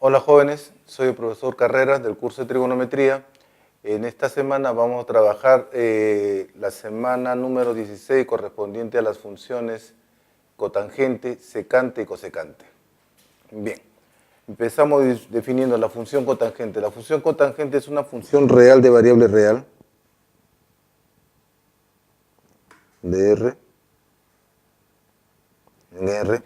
Hola jóvenes, soy el profesor Carreras del curso de trigonometría. En esta semana vamos a trabajar la semana número 16 correspondiente a las funciones cotangente, secante y cosecante. Bien, empezamos definiendo la función cotangente. La función cotangente es una función real de variable real de R en R,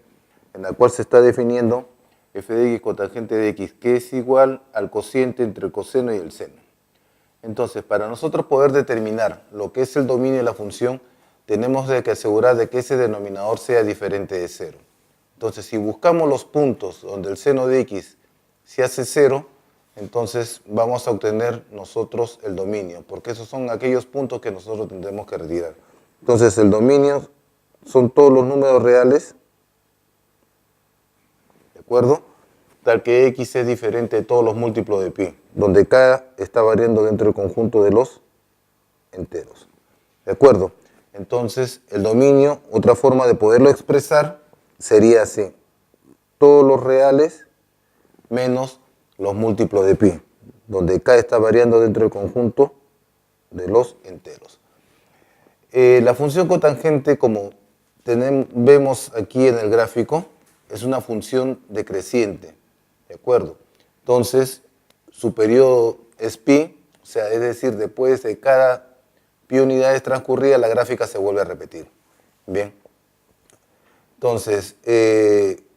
en la cual se está definiendo f de x cotangente de x, que es igual al cociente entre el coseno y el seno. Entonces, para nosotros poder determinar lo que es el dominio de la función, tenemos que asegurar de que ese denominador sea diferente de 0. Entonces, si buscamos los puntos donde el seno de x se hace 0, entonces vamos a obtener nosotros el dominio, porque esos son aquellos puntos que nosotros tendremos que retirar. Entonces, el dominio son todos los números reales, ¿de acuerdo? Tal que x es diferente de todos los múltiplos de pi, donde k está variando dentro del conjunto de los enteros. ¿De acuerdo? Entonces, el dominio, otra forma de poderlo expresar, sería así. Todos los reales menos los múltiplos de pi, donde k está variando dentro del conjunto de los enteros. La función cotangente, como vemos aquí en el gráfico, es una función decreciente. ¿De acuerdo? Entonces, su periodo es pi, o sea, es decir, después de cada pi unidades transcurridas, la gráfica se vuelve a repetir. Bien. Entonces,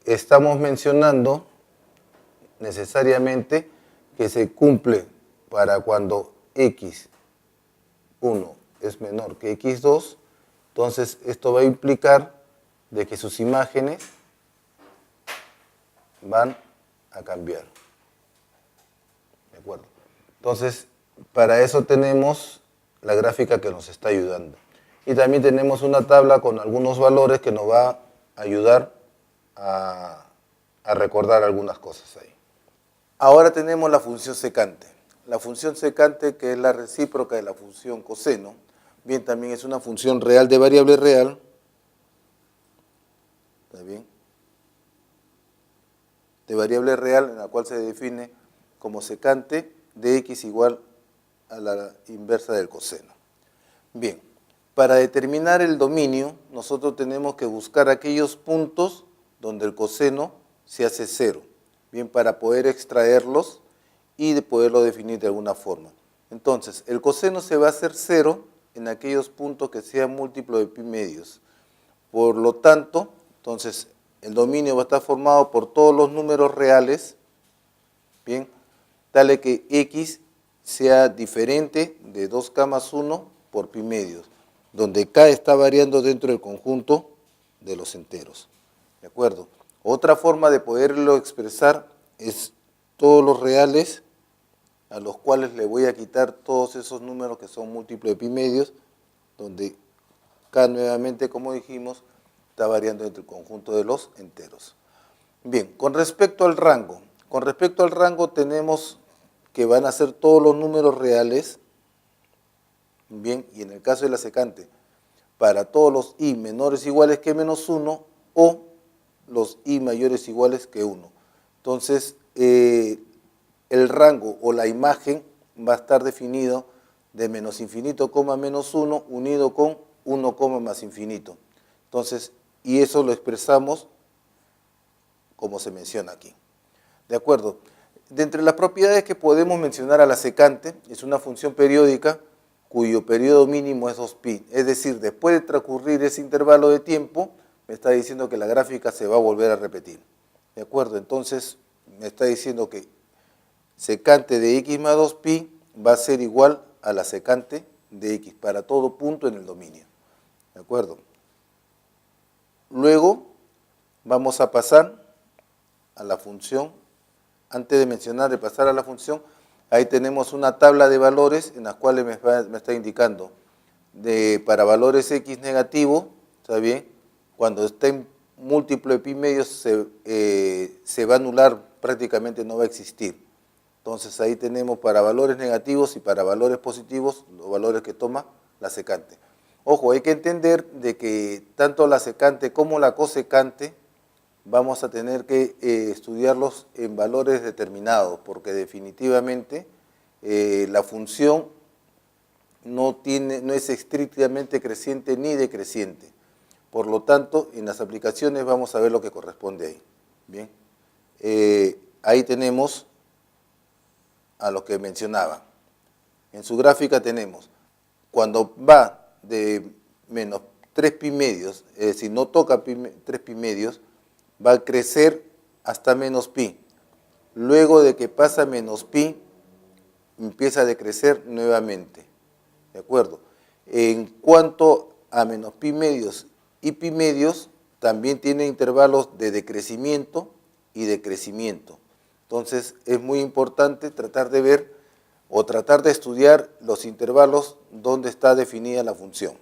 estamos mencionando necesariamente que se cumple para cuando x1 es menor que x2, entonces esto va a implicar de que sus imágenes van a cambiar. ¿De acuerdo? Entonces, para eso tenemos la gráfica que nos está ayudando. Y también tenemos una tabla con algunos valores que nos va a ayudar a recordar algunas cosas ahí. Ahora tenemos la función secante. La función secante, que es la recíproca de la función coseno, bien, también es una función real de variable real. ¿Está bien? De variable real en la cual se define como secante de x igual a la inversa del coseno. Bien, para determinar el dominio, nosotros tenemos que buscar aquellos puntos donde el coseno se hace 0, bien, para poder extraerlos y de poderlo definir de alguna forma. Entonces, el coseno se va a hacer 0 en aquellos puntos que sean múltiplo de pi medios. Por lo tanto, entonces, el dominio va a estar formado por todos los números reales, bien, tal que x sea diferente de 2k más 1 por pi medios, donde k está variando dentro del conjunto de los enteros. ¿De acuerdo? Otra forma de poderlo expresar es todos los reales a los cuales le voy a quitar todos esos números que son múltiplos de pi medios, donde k nuevamente, como dijimos, está variando entre el conjunto de los enteros. Bien, con respecto al rango tenemos que van a ser todos los números reales, bien, y en el caso de la secante, para todos los i menores o iguales que menos 1 o los i mayores o iguales que 1. Entonces, el rango o la imagen va a estar definido de menos infinito, menos 1 unido con 1, más infinito. Entonces, y eso lo expresamos como se menciona aquí. ¿De acuerdo? De entre las propiedades que podemos mencionar a la secante, es una función periódica cuyo periodo mínimo es 2pi. Es decir, después de transcurrir ese intervalo de tiempo, me está diciendo que la gráfica se va a volver a repetir. ¿De acuerdo? Entonces, me está diciendo que secante de x más 2pi va a ser igual a la secante de x para todo punto en el dominio. ¿De acuerdo? Luego vamos a pasar a la función. Antes de pasar a la función, ahí tenemos una tabla de valores en las cuales me está indicando para valores x negativo, ¿está bien? Cuando estén múltiplo de pi medios se va a anular, prácticamente no va a existir. Entonces ahí tenemos para valores negativos y para valores positivos los valores que toma la secante. Ojo, hay que entender de que tanto la secante como la cosecante vamos a tener que estudiarlos en valores determinados, porque definitivamente la función no es estrictamente creciente ni decreciente. Por lo tanto, en las aplicaciones vamos a ver lo que corresponde ahí. Bien, ahí tenemos a lo que mencionaba. En su gráfica tenemos, cuando va de menos 3 pi medios, es decir, no toca 3 pi medios, va a crecer hasta menos pi. Luego de que pasa menos pi, empieza a decrecer nuevamente. ¿De acuerdo? En cuanto a menos pi medios y pi medios, también tiene intervalos de decrecimiento y de crecimiento. Entonces, es muy importante tratar de ver o tratar de estudiar los intervalos donde está definida la función.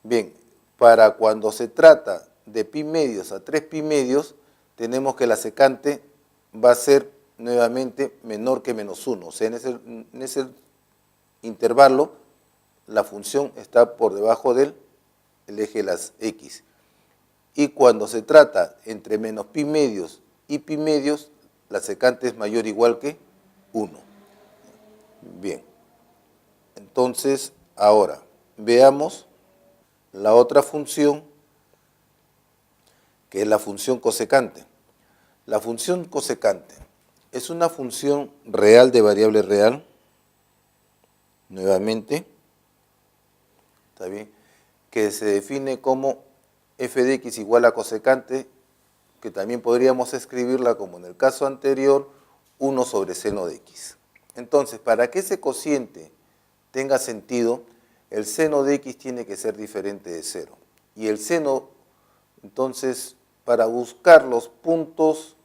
Bien, para cuando se trata de pi medios a 3 pi medios, tenemos que la secante va a ser nuevamente menor que menos 1. O sea, en ese intervalo, la función está por debajo del eje de las X. Y cuando se trata entre menos pi medios y pi medios, la secante es mayor o igual que 1. Bien, entonces ahora veamos la otra función, que es la función cosecante. La función cosecante es una función real de variable real, nuevamente, ¿está bien?, que se define como f de x igual a cosecante, que también podríamos escribirla como en el caso anterior, 1 sobre seno de x. Entonces, para que ese cociente tenga sentido, el seno de x tiene que ser diferente de 0. Y el seno, entonces, para buscar los puntos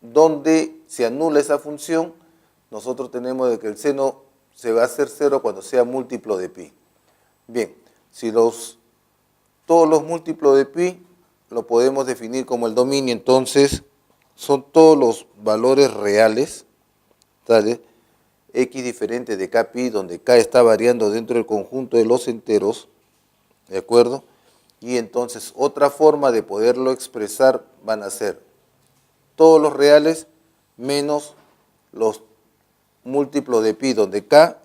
donde se anula esa función, nosotros tenemos de que el seno se va a hacer 0 cuando sea múltiplo de pi. Bien, si todos los múltiplos de pi lo podemos definir como el dominio, entonces son todos los valores reales, ¿vale?, x diferente de kpi, donde k está variando dentro del conjunto de los enteros, ¿de acuerdo? Y entonces otra forma de poderlo expresar van a ser todos los reales menos los múltiplos de pi, donde k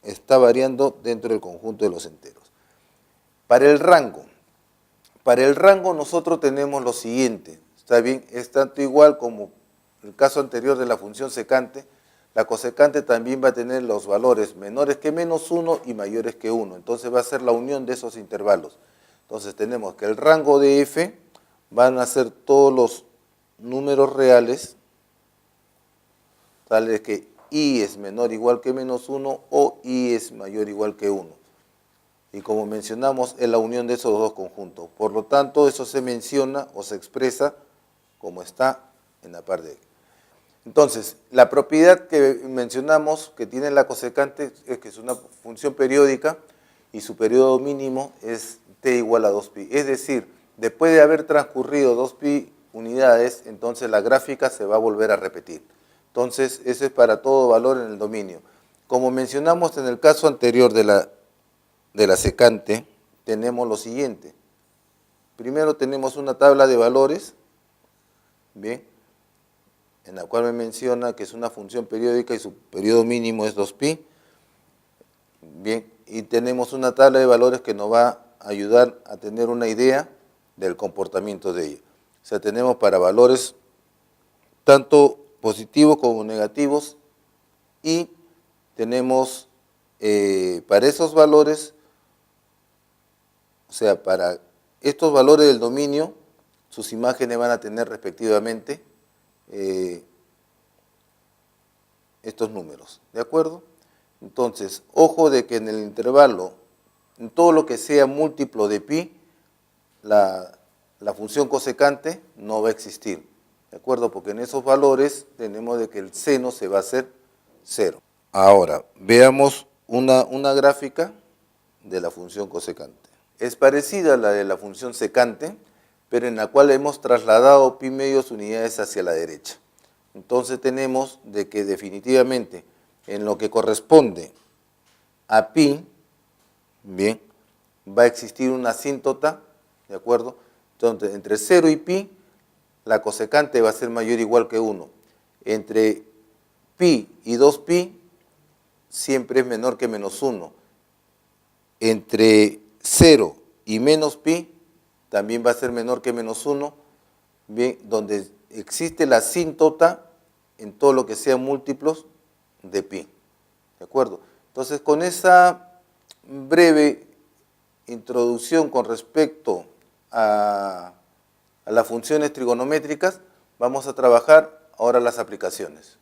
está variando dentro del conjunto de los enteros. Para el rango nosotros tenemos lo siguiente, ¿está bien? Es tanto igual como el caso anterior de la función secante. La cosecante también va a tener los valores menores que menos 1 y mayores que 1. Entonces va a ser la unión de esos intervalos. Entonces tenemos que el rango de f van a ser todos los números reales, tales que i es menor o igual que menos 1 o i es mayor o igual que 1. Y como mencionamos, es la unión de esos dos conjuntos. Por lo tanto, eso se menciona o se expresa como está en la parte de aquí. Entonces, la propiedad que mencionamos que tiene la cosecante es que es una función periódica y su periodo mínimo es t igual a 2pi. Es decir, después de haber transcurrido 2pi unidades, entonces la gráfica se va a volver a repetir. Entonces, eso es para todo valor en el dominio. Como mencionamos en el caso anterior de la secante, tenemos lo siguiente. Primero tenemos una tabla de valores, bien, en la cual me menciona que es una función periódica y su periodo mínimo es 2pi. Bien, y tenemos una tabla de valores que nos va a ayudar a tener una idea del comportamiento de ella. O sea, tenemos para valores tanto positivos como negativos y tenemos para esos valores, o sea, para estos valores del dominio, sus imágenes van a tener respectivamente estos números, ¿de acuerdo? Entonces, ojo de que en el intervalo, en todo lo que sea múltiplo de pi, la función cosecante no va a existir, ¿de acuerdo? Porque en esos valores tenemos de que el seno se va a hacer 0. Ahora, veamos una gráfica de la función cosecante. Es parecida a la de la función secante, pero en la cual hemos trasladado pi medios unidades hacia la derecha. Entonces tenemos de que definitivamente en lo que corresponde a pi, bien, va a existir una asíntota ¿de acuerdo? Entonces, entre 0 y pi, la cosecante va a ser mayor o igual que 1. Entre pi y 2pi, siempre es menor que menos 1. Entre 0 y menos pi, también va a ser menor que menos 1, bien, donde existe la asíntota en todo lo que sean múltiplos de pi. ¿De acuerdo? Entonces, con esa breve introducción con respecto a las funciones trigonométricas, vamos a trabajar ahora las aplicaciones.